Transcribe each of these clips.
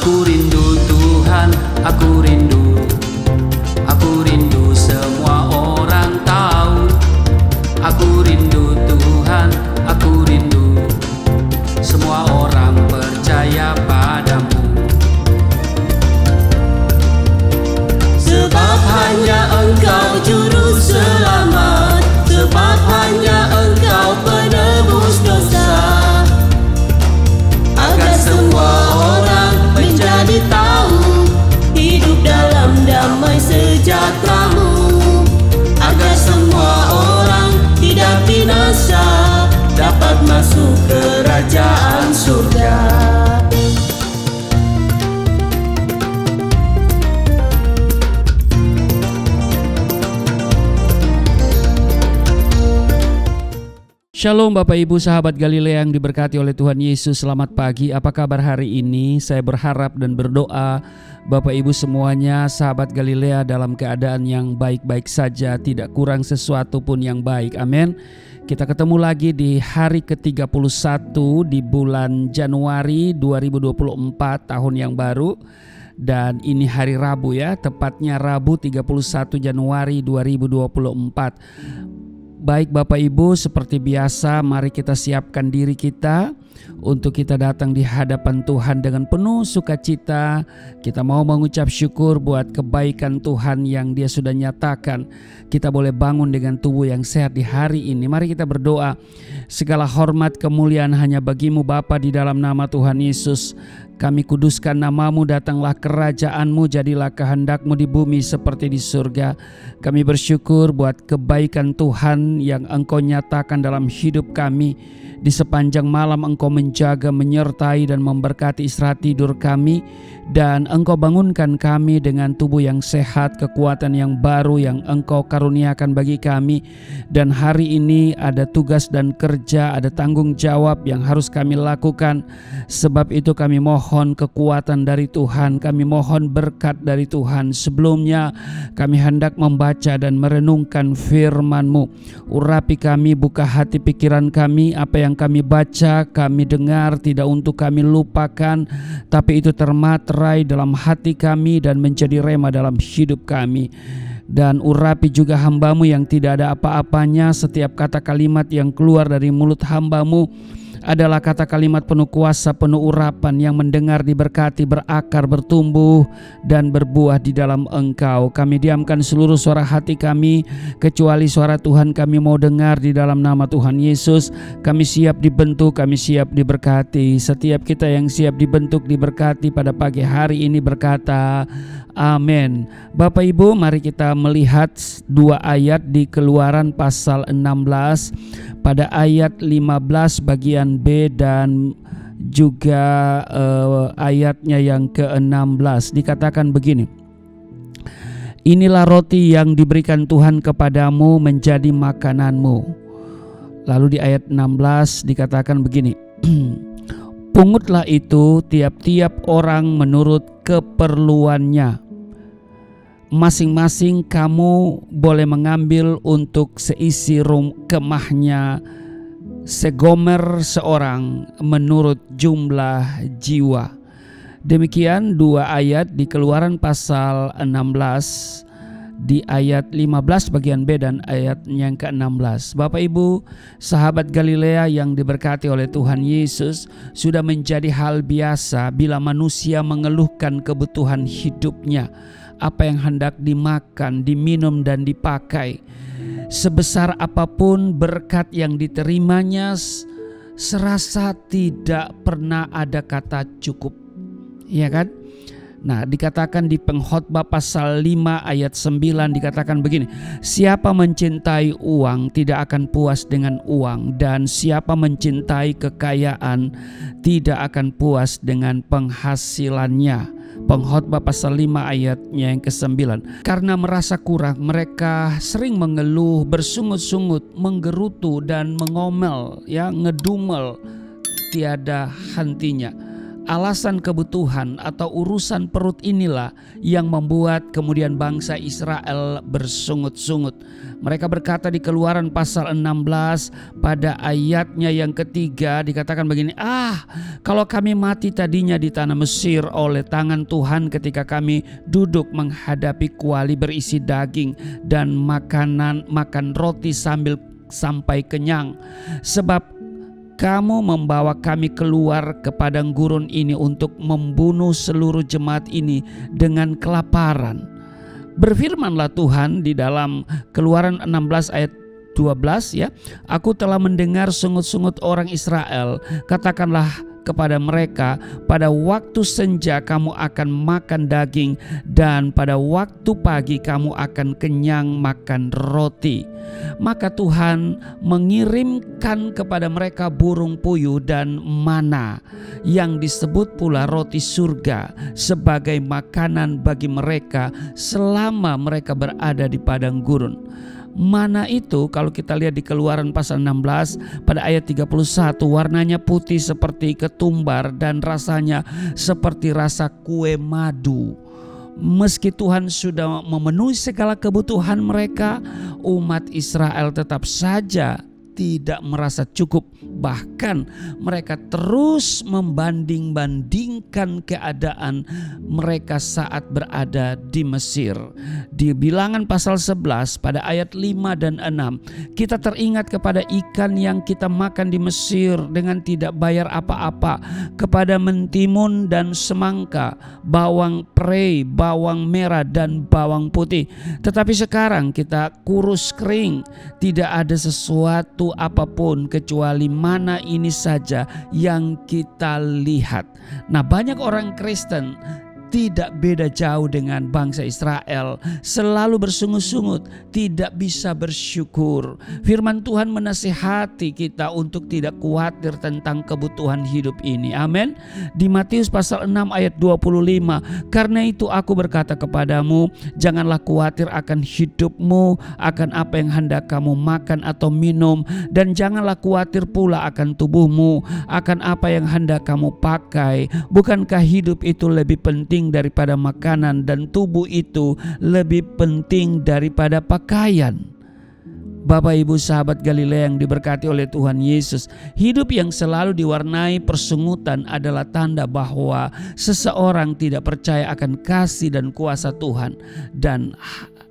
Aku rindu Tuhan, aku rindu. Aku rindu semua orang tahu. Aku rindu Tuhan, aku rindu. Semua orang percaya padamu. Sebab hanya Engkau juru selamat, sebab hanya Engkau penebus dosa. Agar semua orang menjadi tahu hidup dalam damai sejahtera-Mu. Agar semua orang tidak binasa, dapat masuk kerajaan surga. Shalom Bapak Ibu sahabat Galilea yang diberkati oleh Tuhan Yesus. Selamat pagi, apa kabar hari ini? Saya berharap dan berdoa Bapak Ibu semuanya sahabat Galilea dalam keadaan yang baik-baik saja, tidak kurang sesuatu pun yang baik. Amin. Kita ketemu lagi di hari ke-31 di bulan Januari 2024, tahun yang baru. Dan ini hari Rabu ya, tepatnya Rabu 31 Januari 2024. Baik Bapak Ibu, seperti biasa mari kita siapkan diri kita untuk kita datang di hadapan Tuhan dengan penuh sukacita. Kita mau mengucap syukur buat kebaikan Tuhan yang Dia sudah nyatakan. Kita boleh bangun dengan tubuh yang sehat di hari ini. Mari kita berdoa. Segala hormat kemuliaan hanya bagi-Mu Bapa, di dalam nama Tuhan Yesus. Kami kuduskan nama-Mu, datanglah kerajaan-Mu, jadilah kehendak-Mu di bumi seperti di surga. Kami bersyukur buat kebaikan Tuhan yang Engkau nyatakan dalam hidup kami. Di sepanjang malam Engkau menjaga, menyertai dan memberkati istirahat tidur kami. Dan Engkau bangunkan kami dengan tubuh yang sehat, kekuatan yang baru yang Engkau karuniakan bagi kami. Dan hari ini ada tugas dan kerja, ada tanggung jawab yang harus kami lakukan. Sebab itu kami mohon kekuatan dari Tuhan, kami mohon berkat dari Tuhan. Sebelumnya kami hendak membaca dan merenungkan firman-Mu. Urapi kami, buka hati pikiran kami, apa yang kami baca, kami dengar tidak untuk kami lupakan, tapi itu termaterai dalam hati kami dan menjadi rema dalam hidup kami. Dan urapi juga hamba-Mu yang tidak ada apa-apanya. Setiap kata kalimat yang keluar dari mulut hamba-Mu adalah kata kalimat penuh kuasa, penuh urapan, yang mendengar diberkati, berakar, bertumbuh dan berbuah di dalam Engkau. Kami diamkan seluruh suara hati kami, kecuali suara Tuhan kami mau dengar di dalam nama Tuhan Yesus. Kami siap dibentuk, kami siap diberkati. Setiap kita yang siap dibentuk, diberkati pada pagi hari ini berkata amin. Bapak Ibu, mari kita melihat dua ayat di Keluaran pasal 16. Pada ayat 15 bagian B dan juga ayatnya yang ke-16 dikatakan begini. Inilah roti yang diberikan Tuhan kepadamu menjadi makananmu. Lalu di ayat 16 dikatakan begini. Pungutlah itu tiap-tiap orang menurut keperluannya. Masing-masing kamu boleh mengambil untuk seisi kemahnya segomer seorang menurut jumlah jiwa. Demikian dua ayat di Keluaran pasal 16 di ayat 15 bagian B dan ayat yang ke-16. Bapak Ibu, sahabat Galilea yang diberkati oleh Tuhan Yesus, sudah menjadi hal biasa bila manusia mengeluhkan kebutuhan hidupnya, apa yang hendak dimakan, diminum dan dipakai. Sebesar apapun berkat yang diterimanya, serasa tidak pernah ada kata cukup. Ya kan? Nah, dikatakan di Pengkhotbah pasal 5 ayat 9 dikatakan begini. Siapa mencintai uang tidak akan puas dengan uang, dan siapa mencintai kekayaan tidak akan puas dengan penghasilannya. Pengkhotbah pasal 5 ayatnya yang ke-9. Karena merasa kurang, mereka sering mengeluh, bersungut-sungut, menggerutu dan mengomel, ya, ngedumel tiada hentinya. alasan kebutuhan atau urusan perut inilah yang membuat kemudian bangsa Israel bersungut-sungut. Mereka berkata di Keluaran pasal 16 pada ayatnya yang ketiga dikatakan begini, kalau kami mati tadinya di tanah Mesir oleh tangan Tuhan ketika kami duduk menghadapi kuali berisi daging dan makan roti sampai kenyang. Sebab kamu membawa kami keluar ke padang gurun ini untuk membunuh seluruh jemaat ini dengan kelaparan. Berfirmanlah Tuhan di dalam Keluaran 16 ayat 12 ya. Aku telah mendengar sungut-sungut orang Israel. Katakanlah kepada mereka, pada waktu senja kamu akan makan daging dan pada waktu pagi kamu akan kenyang makan roti. Maka Tuhan mengirimkan kepada mereka burung puyuh dan mana yang disebut pula roti surga sebagai makanan bagi mereka selama mereka berada di padang gurun. Mana itu kalau kita lihat di Keluaran pasal 16 pada ayat 31, warnanya putih seperti ketumbar dan rasanya seperti rasa kue madu. Meski Tuhan sudah memenuhi segala kebutuhan mereka, umat Israel tetap saja tidak merasa cukup. Bahkan mereka terus membanding-bandingkan keadaan mereka saat berada di Mesir. Di Bilangan pasal 11 pada ayat 5 dan 6 kita teringat kepada ikan yang kita makan di Mesir dengan tidak bayar apa-apa, kepada mentimun dan semangka, bawang prei, bawang merah dan bawang putih. Tetapi sekarang kita kurus kering, tidak ada sesuatu apapun kecuali mana ini saja yang kita lihat. Nah, banyak orang Kristen tidak beda jauh dengan bangsa Israel, selalu bersungut-sungut, tidak bisa bersyukur. Firman Tuhan menasihati kita untuk tidak khawatir tentang kebutuhan hidup ini. Amin. Di Matius pasal 6 ayat 25, karena itu aku berkata kepadamu, janganlah khawatir akan hidupmu, akan apa yang hendak kamu makan atau minum, dan janganlah khawatir pula akan tubuhmu, akan apa yang hendak kamu pakai. Bukankah hidup itu lebih penting daripada makanan dan tubuh itu lebih penting daripada pakaian? Bapak Ibu sahabat Galilea yang diberkati oleh Tuhan Yesus, hidup yang selalu diwarnai persungutan adalah tanda bahwa seseorang tidak percaya akan kasih dan kuasa Tuhan. Dan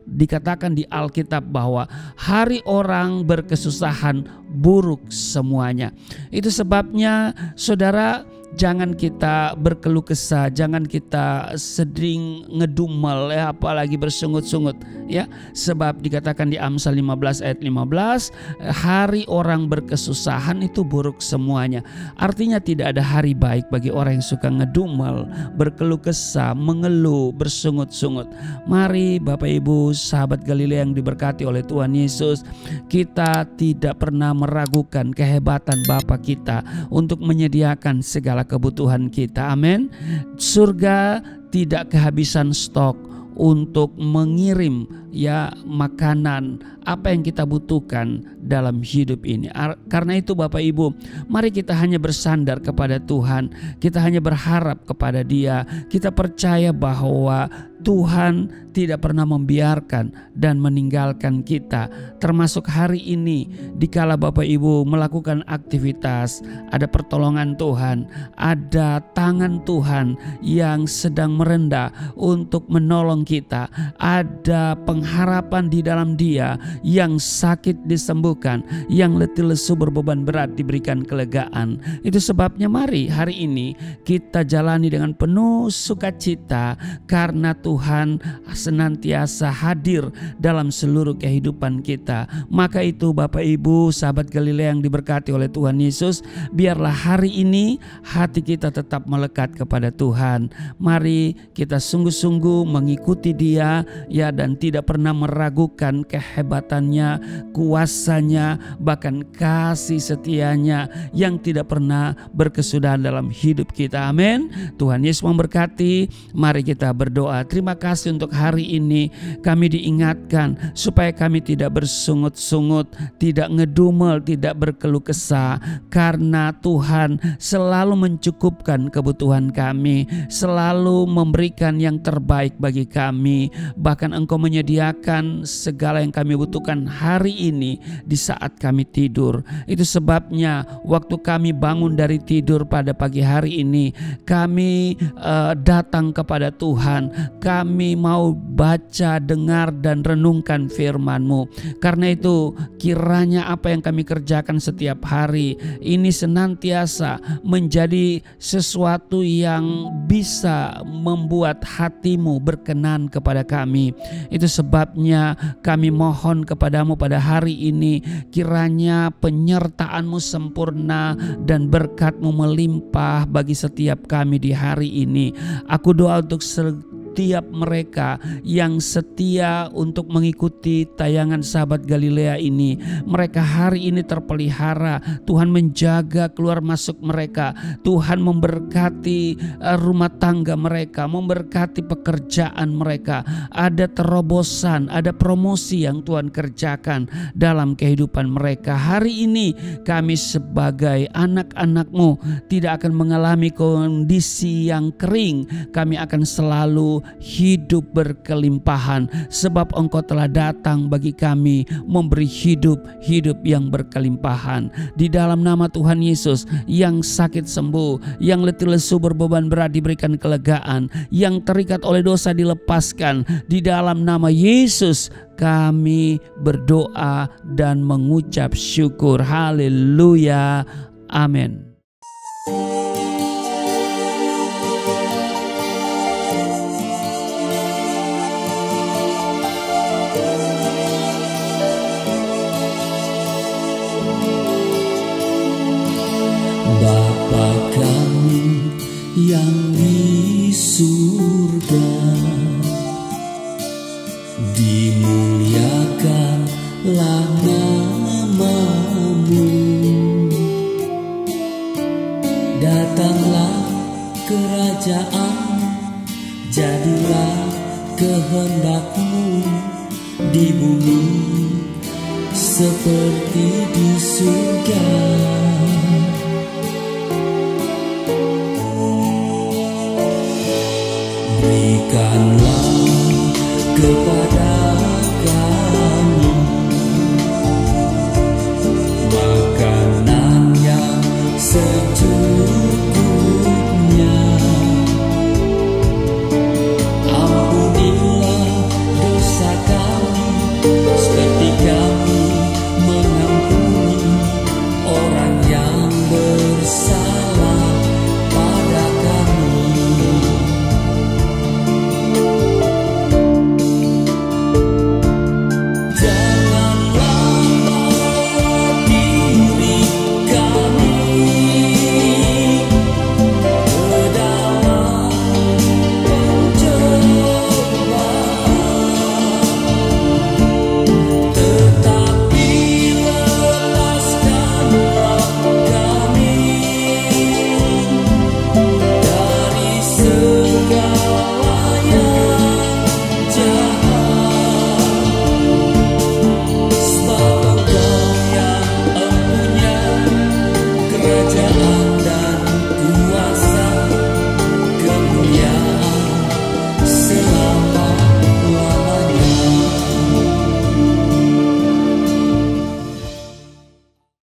dikatakan di Alkitab bahwa hari orang berkesusahan buruk semuanya. Itu sebabnya saudara, jangan kita berkeluh kesah, jangan kita sering ngedumel ya, apalagi bersungut-sungut ya. Sebab dikatakan di Amsal 15 ayat 15, hari orang berkesusahan itu buruk semuanya. Artinya tidak ada hari baik bagi orang yang suka ngedumel, berkeluh kesah, mengeluh, bersungut-sungut. Mari Bapak Ibu sahabat Galilea yang diberkati oleh Tuhan Yesus, kita tidak pernah meragukan kehebatan Bapa kita untuk menyediakan segala kebutuhan kita. Amin. Surga tidak kehabisan stok untuk mengirim ya makanan apa yang kita butuhkan dalam hidup ini. Karena itu Bapak Ibu, mari kita hanya bersandar kepada Tuhan, kita hanya berharap kepada Dia, kita percaya bahwa Tuhan tidak pernah membiarkan dan meninggalkan kita. Termasuk hari ini, dikala Bapak Ibu melakukan aktivitas, ada pertolongan Tuhan, ada tangan Tuhan yang sedang merendah untuk menolong kita, ada pengharapan di dalam Dia, yang sakit disembuhkan, yang letih lesu berbeban berat diberikan kelegaan. Itu sebabnya mari hari ini kita jalani dengan penuh sukacita, karena Tuhan senantiasa hadir dalam seluruh kehidupan kita. Maka itu Bapak Ibu sahabat Galilea yang diberkati oleh Tuhan Yesus, biarlah hari ini hati kita tetap melekat kepada Tuhan. Mari kita sungguh-sungguh mengikuti Dia ya, dan tidak pernah meragukan kehebatannya, kuasanya, bahkan kasih setianya yang tidak pernah berkesudahan dalam hidup kita. Amin. Tuhan Yesus memberkati. Mari kita berdoa. terima kasih untuk hari ini kami diingatkan supaya kami tidak bersungut-sungut, tidak ngedumel, tidak berkeluh kesah, karena Tuhan selalu mencukupkan kebutuhan kami, selalu memberikan yang terbaik bagi kami. Bahkan Engkau menyediakan segala yang kami butuhkan hari ini di saat kami tidur. Itu sebabnya waktu kami bangun dari tidur pada pagi hari ini, kami datang kepada Tuhan. Kami mau baca, dengar, dan renungkan firman-Mu. Karena itu kiranya apa yang kami kerjakan setiap hari ini senantiasa menjadi sesuatu yang bisa membuat hati-Mu berkenan kepada kami. Itu sebabnya kami mohon kepadamu pada hari ini, kiranya penyertaan-Mu sempurna dan berkat-Mu melimpah bagi setiap kami di hari ini. Aku doa untuk setiap mereka yang setia untuk mengikuti tayangan Sahabat Galilea ini. Mereka hari ini terpelihara, Tuhan menjaga keluar masuk mereka, Tuhan memberkati rumah tangga mereka, memberkati pekerjaan mereka. Ada terobosan, ada promosi yang Tuhan kerjakan dalam kehidupan mereka. Hari ini kami sebagai anak-anak-Mu tidak akan mengalami kondisi yang kering. Kami akan selalu hidup berkelimpahan, sebab Engkau telah datang bagi kami memberi hidup yang berkelimpahan. Di dalam nama Tuhan Yesus, yang sakit sembuh, yang letih lesu berbeban berat diberikan kelegaan, yang terikat oleh dosa dilepaskan. Di dalam nama Yesus kami berdoa dan mengucap syukur. Haleluya. Amin. Bapa kami yang di surga, dimuliakanlah nama-Mu. Datanglah kerajaan, jadilah kehendak-Mu di bumi seperti di surga. Berikanlah kepada